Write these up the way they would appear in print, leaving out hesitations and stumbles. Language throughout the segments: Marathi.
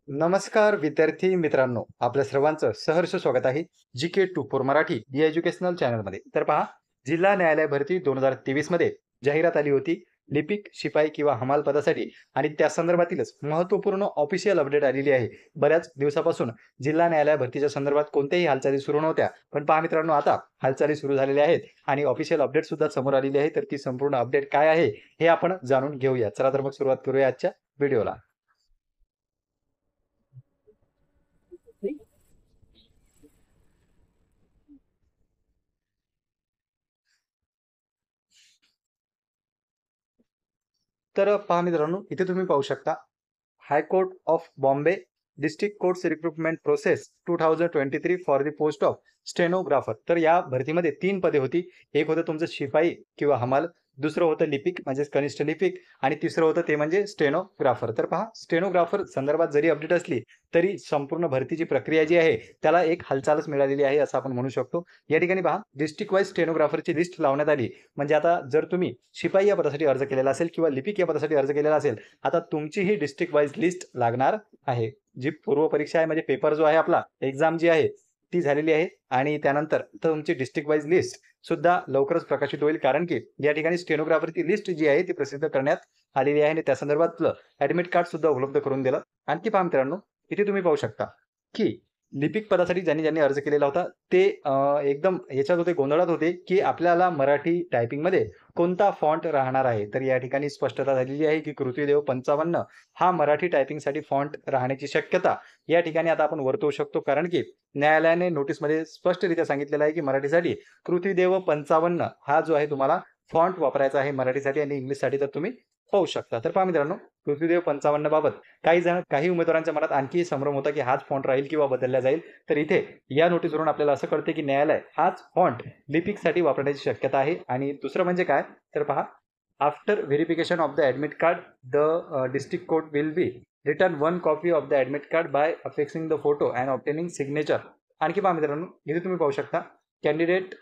नमस्कार विद्यार्थी मित्रांनो, आपल्या सर्वांचं सहर्ष स्वागत आहे GK 2 फॉर मराठी या एज्युकेशनल चॅनलमध्ये. तर पहा, जिल्हा न्यायालय भरती 2023 मध्ये जाहिरात आली होती लिपिक, शिपाई किंवा हमाल पदासाठी आणि त्या संदर्भातीलच महत्त्वपूर्ण ऑफिशियल अपडेट आलेली आहे. बऱ्याच दिवसापासून जिल्हा न्यायालय भरतीच्या संदर्भात कोणत्याही हालचाली सुरू नव्हत्या, पण पहा मित्रांनो, आता हालचाली सुरू झालेल्या आहेत आणि ऑफिशियल अपडेट सुद्धा समोर आलेली आहे. तर ती संपूर्ण अपडेट काय आहे हे आपण जाणून घेऊया. चला तर मग सुरुवात करूया आजच्या व्हिडिओला. तर पहा मित्रांनो, इथे तुम्ही पाहू शकता high court of Bombay district courts recruitment process 2023 for the post of stenographer. तर या भरतीमध्ये 3 पदे होती. एक होतं तुमचं शिपाई किंवा हमाल, दुसरं होतं लिपिक म्हणजेच कनिष्ठ लिपिक आणि तिसरं होतं ते म्हणजे स्टेनोग्राफर. तर पहा, स्टेनोग्राफर संदर्भात जरी अपडेट असली तरी संपूर्ण भरतीची प्रक्रिया जी आहे त्याला एक हालचालच मिळालेली आहे असं आपण म्हणू शकतो. या ठिकाणी पहा, डिस्ट्रिक्ट वाईज स्टेनोग्राफरची लिस्ट लावण्यात आली. म्हणजे आता जर तुम्ही शिपाई या पदासाठी अर्ज केलेला असेल किंवा लिपिक या पदासाठी अर्ज केलेला असेल, आता तुमची ही डिस्ट्रिक्ट वाईज लिस्ट लागणार आहे. जी पूर्व परीक्षा आहे म्हणजे पेपर जो आहे आपला, एक्झाम जी आहे ती झालेली आहे आणि त्यानंतर तुमची डिस्ट्रिक्ट वाईज लिस्ट सुद्धा लवकरच प्रकाशित होईल. कारण की या ठिकाणी स्टेनोग्राफरची लिस्ट जी आहे ती प्रसिद्ध करण्यात आलेली आहे आणि त्या संदर्भातलं ऍडमिट कार्ड सुद्धा उपलब्ध करून दिलं. आणखी पहा मित्रांनो, इथे तुम्ही पाहू शकता की लिपिक पदासाठी ज्यांनी ज्यांनी अर्ज केलेला होता ते एकदम याच्यात होते, गोंधळात होते की आपल्याला मराठी टायपिंगमध्ये कोणता फॉन्ट राहणार आहे. तर या ठिकाणी स्पष्टता झालेली आहे की कृतीदेव 55 हा मराठी टायपिंगसाठी फॉन्ट राहण्याची शक्यता या ठिकाणी आता आपण वर्तवू शकतो. कारण की न्यायालयाने नोटीसमध्ये स्पष्टरित्या सांगितलेलं आहे की मराठीसाठी कृतीदेव 55 हा जो आहे तुम्हाला फॉन्ट वापरायचा आहे मराठीसाठी आणि इंग्लिशसाठी तर तुम्ही पाहू शकता. तर पहा मित्रांनो, पृथ्वीदेव 55 बाबत काही उमेदवारांच्या मनात आणखी संभ्रम होता की हाच फॉन्ट राहील किंवा बदलला जाईल. तर इथे या नोटीसवरून आपल्याला असं कळते की न्यायालय हाच फॉन्ट लिपिकसाठी वापरण्याची शक्यता आहे. आणि दुसरं म्हणजे काय, तर पहा, after verification of the admit card the district court will be return 1 copy of the admit card by affixing the photo and obtaining signature. आणखी पहा मित्रांनो, इथे तुम्ही पाहू शकता candidate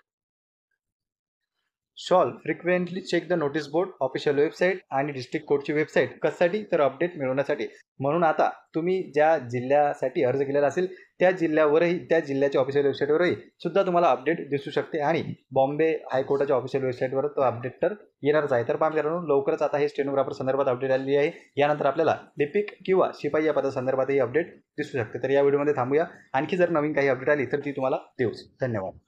shall frequently check the notice board official website आणि डिस्ट्रिक्ट कोर्टची वेबसाईट. कशासाठी, तर अपडेट मिळवण्यासाठी. म्हणून आता तुम्ही ज्या जिल्ह्यासाठी अर्ज केलेला असेल त्या जिल्ह्यावरही, त्या जिल्ह्याच्या ऑफिशियल वेबसाईटवरही सुद्धा तुम्हाला अपडेट दिसू शकते आणि बॉम्बे हायकोर्टाच्या ऑफिशियल वेबसाईटवर तो अपडेट तर येणारच आहे. तर पहा मित्रांनो, लवकरच आता हे स्टेनोग्राफर संदर्भात अपडेट आलेली आहे. यानंतर आपल्याला लिपिक किंवा शिपाई या पदासंदर्भातही अपडेट दिसू शकते. तर या व्हिडिओमध्ये थांबूया. आणखी जर नवीन काही अपडेट आली तर ती तुम्हाला देऊच. धन्यवाद.